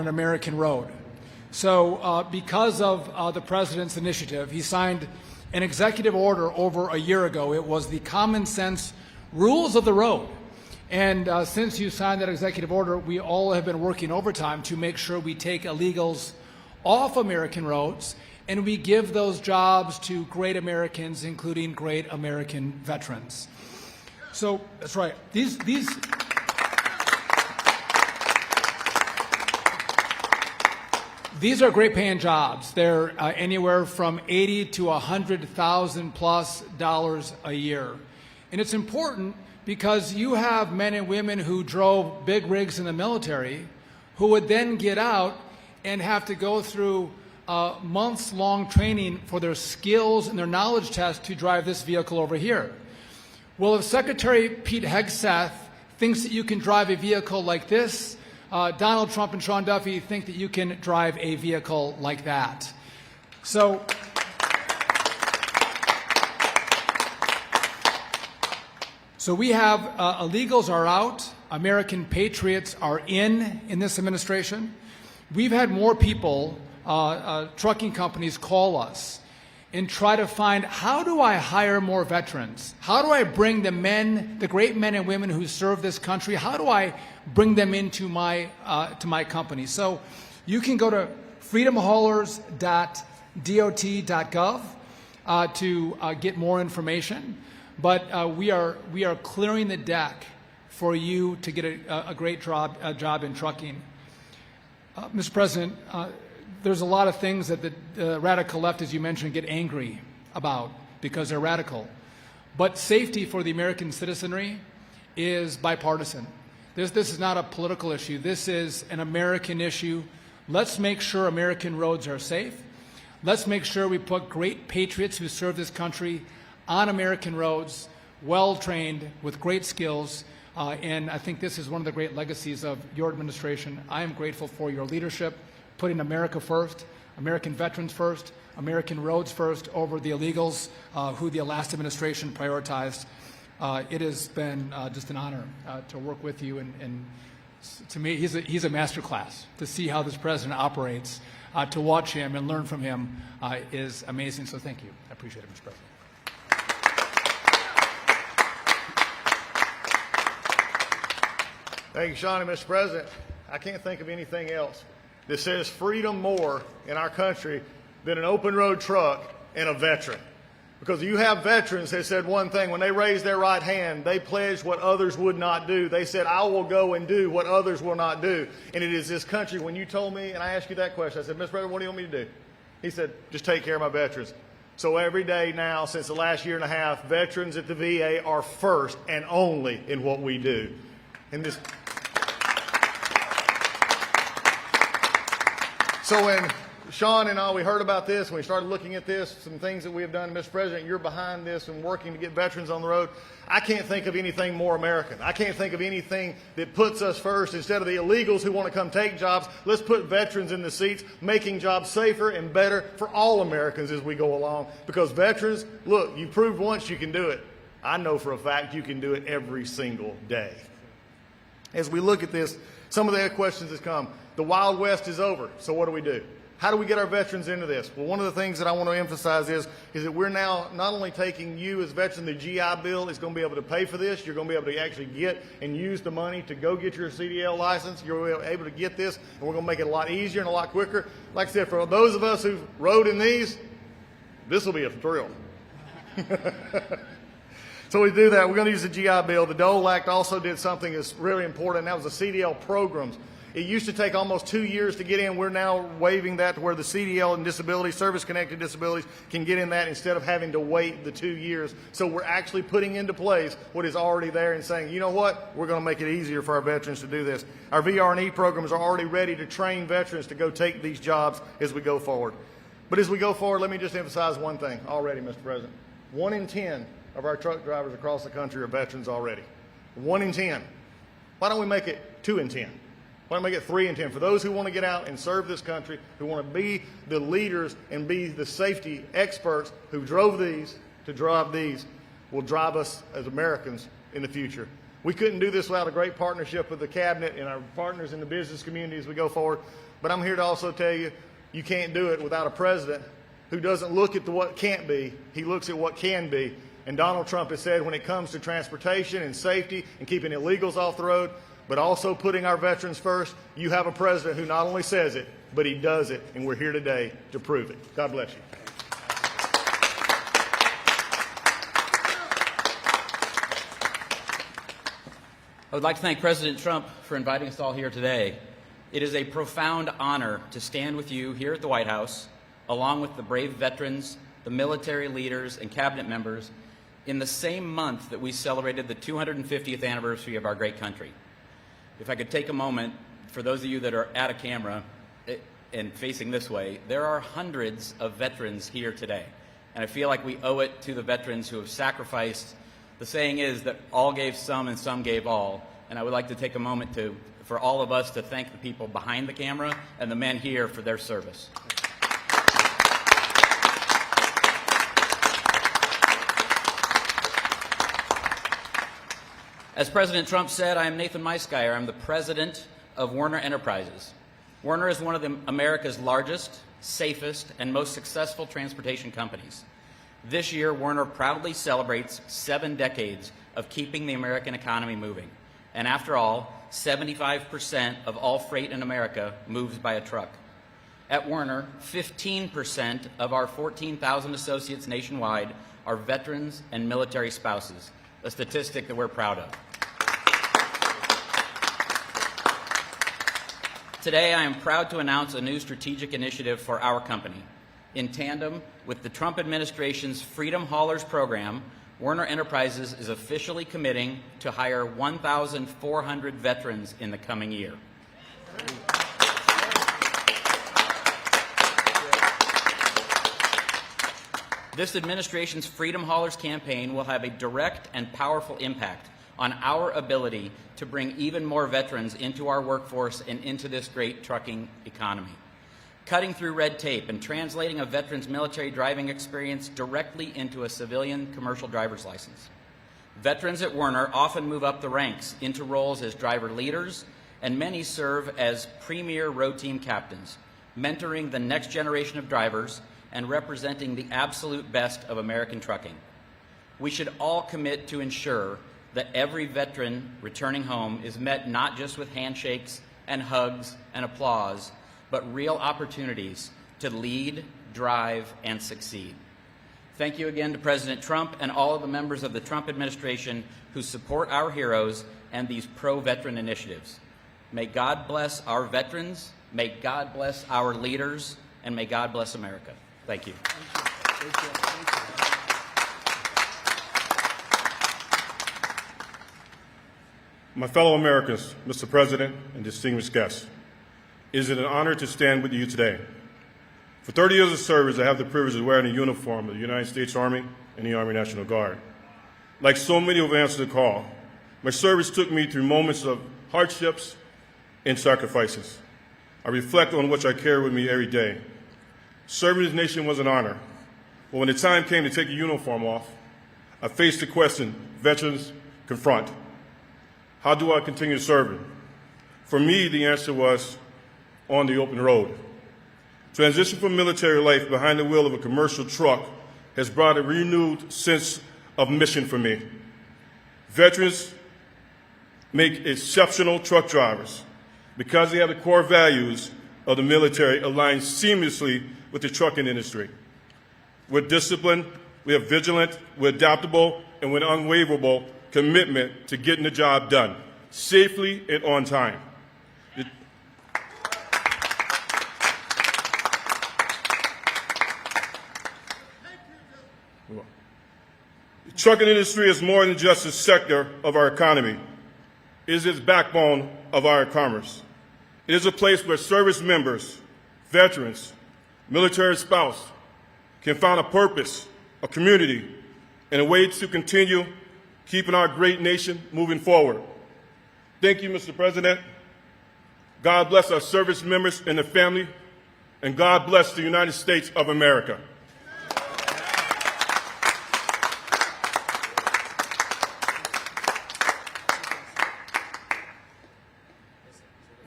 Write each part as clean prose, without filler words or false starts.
an American road. So because of the President's initiative, he signed an executive order over a year ago. It was the common sense rules of the road. And since you signed that executive order, we all have been working overtime to make sure we take illegals off American roads and we give those jobs to great Americans, including great American veterans. So that's right. These are great paying jobs. They're anywhere from $80,000 to $100,000+ a year. And it's important because you have men and women who drove big rigs in the military who would then get out and have to go through months-long training for their skills and their knowledge test to drive this vehicle over here. Well, if Secretary Pete Hegseth thinks that you can drive a vehicle like this, Donald Trump and Sean Duffy think that you can drive a vehicle like that. So we have illegals are out, American patriots are in this administration. We've had more people, trucking companies, call us and try to find, how do I hire more veterans? How do I bring the great men and women who serve this country, how do I bring them into my company? So you can go to freedomhaulers.dot.gov to get more information. But we are clearing the deck for you to get a great job in trucking. Mr. President, there's a lot of things that the radical left, as you mentioned, get angry about because they're radical. But safety for the American citizenry is bipartisan. This is not a political issue. This is an American issue. Let's make sure American roads are safe. Let's make sure we put great patriots who serve this country on American roads, well-trained, with great skills. And I think this is one of the great legacies of your administration. I am grateful for your leadership, putting America first, American veterans first, American roads first over the illegals who the last administration prioritized. It has been just an honor to work with you. And to me, he's a master class. To see how this president operates, to watch him and learn from him is amazing. So thank you. I appreciate it, Mr. President. Thank you, Sean. And Mr. President, I can't think of anything else that says freedom more in our country than an open road truck and a veteran. Because you have veterans that said one thing, when they raised their right hand, they pledged what others would not do. They said, I will go and do what others will not do. And it is this country, when you told me, and I asked you that question, I said, Mr. President, what do you want me to do? He said, just take care of my veterans. So every day now, since the last year and a half, veterans at the VA are first and only in what we do. And this. So when Sean and I, we heard about this, when we started looking at this, some things that we have done, Mr. President, you're behind this and working to get veterans on the road. I can't think of anything more American. I can't think of anything that puts us first. Instead of the illegals who want to come take jobs, let's put veterans in the seats, making jobs safer and better for all Americans as we go along. Because veterans, look, you proved once you can do it. I know for a fact you can do it every single day. As we look at this, some of the questions that come. The Wild West is over, so what do? How do we get our veterans into this? Well, one of the things that I want to emphasize is that we're now not only taking you as veterans, the GI Bill is going to be able to pay for this. You're going to be able to actually get and use the money to go get your CDL license. You're able to get this, and we're going to make it a lot easier and a lot quicker. Like I said, for those of us who rode in these, this will be a thrill. So we do that. We're going to use the GI Bill. The Dole Act also did something that's really important, and that was the CDL programs. It used to take almost 2 years to get in. We're now waiving that to where the CDL and disability, service-connected disabilities, can get in that instead of having to wait the 2 years. So we're actually putting into place what is already there and saying, you know what, we're going to make it easier for our veterans to do this. Our VR&E programs are already ready to train veterans to go take these jobs as we go forward. But as we go forward, let me just emphasize one thing already, Mr. President. 1 in 10 of our truck drivers across the country are veterans already. 1 in 10. Why don't we make it 2 in 10? Why don't we make it 3 in 10? For those who want to get out and serve this country, who want to be the leaders and be the safety experts who drove these, to drive these, will drive us as Americans in the future. We couldn't do this without a great partnership with the Cabinet and our partners in the business community as we go forward. But I'm here to also tell you, you can't do it without a president who doesn't look at what can't be. He looks at what can be. And Donald Trump has said when it comes to transportation and safety and keeping illegals off the road, but also putting our veterans first, you have a president who not only says it, but he does it. And we're here today to prove it. God bless you. I would like to thank President Trump for inviting us all here today. It is a profound honor to stand with you here at the White House, along with the brave veterans, the military leaders, and cabinet members, in the same month that we celebrated the 250th anniversary of our great country. If I could take a moment, for those of you that are at a camera and facing this way, there are hundreds of veterans here today. And I feel like we owe it to the veterans who have sacrificed. The saying is that all gave some and some gave all. And I would like to take a moment for all of us to thank the people behind the camera and the men here for their service. As President Trump said, I am Nathan Maiskeier. I'm the president of Werner Enterprises. Werner is one of America's largest, safest, and most successful transportation companies. This year, Werner proudly celebrates 7 decades of keeping the American economy moving. And after all, 75% of all freight in America moves by a truck. At Werner, 15% of our 14,000 associates nationwide are veterans and military spouses, a statistic that we're proud of. Today, I am proud to announce a new strategic initiative for our company. In tandem with the Trump administration's Freedom Haulers program, Werner Enterprises is officially committing to hire 1,400 veterans in the coming year. This administration's Freedom Haulers campaign will have a direct and powerful impact on our ability to bring even more veterans into our workforce and into this great trucking economy. Cutting through red tape and translating a veteran's military driving experience directly into a civilian commercial driver's license. Veterans at Werner often move up the ranks into roles as driver leaders, and many serve as premier road team captains, mentoring the next generation of drivers and representing the absolute best of American trucking. We should all commit to ensure that every veteran returning home is met not just with handshakes and hugs and applause, but real opportunities to lead, drive, and succeed. Thank you again to President Trump and all of the members of the Trump administration who support our heroes and these pro-veteran initiatives. May God bless our veterans, may God bless our leaders, and may God bless America. Thank you. My fellow Americans, Mr. President, and distinguished guests, it is an honor to stand with you today. For 30 years of service, I have the privilege of wearing the uniform of the United States Army and the Army National Guard. Like so many who have answered the call, my service took me through moments of hardships and sacrifices. I reflect on which I carry with me every day. Serving this nation was an honor, but when the time came to take the uniform off, I faced the question veterans confront. How do I continue serving? For me, the answer was on the open road. Transition from military life behind the wheel of a commercial truck has brought a renewed sense of mission for me. Veterans make exceptional truck drivers because they have the core values of the military aligned seamlessly with the trucking industry. We're disciplined, we're vigilant, we're adaptable, and with unwavering commitment to getting the job done safely and on time. The trucking industry is more than just a sector of our economy. It is its backbone of our commerce. It is a place where service members, veterans, military spouse can find a purpose, a community, and a way to continue keeping our great nation moving forward. Thank you, Mr. President. God bless our service members and their family, and God bless the United States of America.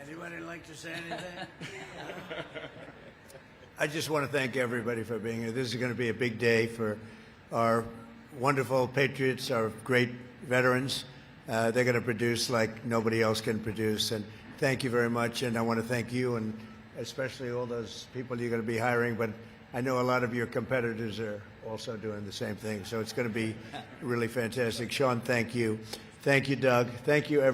Anybody like to say anything? I just want to thank everybody for being here. This is going to be a big day for our wonderful patriots, our great veterans. They're going to produce like nobody else can produce. And thank you very much. And I want to thank you and especially all those people you're going to be hiring. But I know a lot of your competitors are also doing the same thing. So it's going to be really fantastic. Sean, thank you. Thank you, Doug. Thank you, everyone.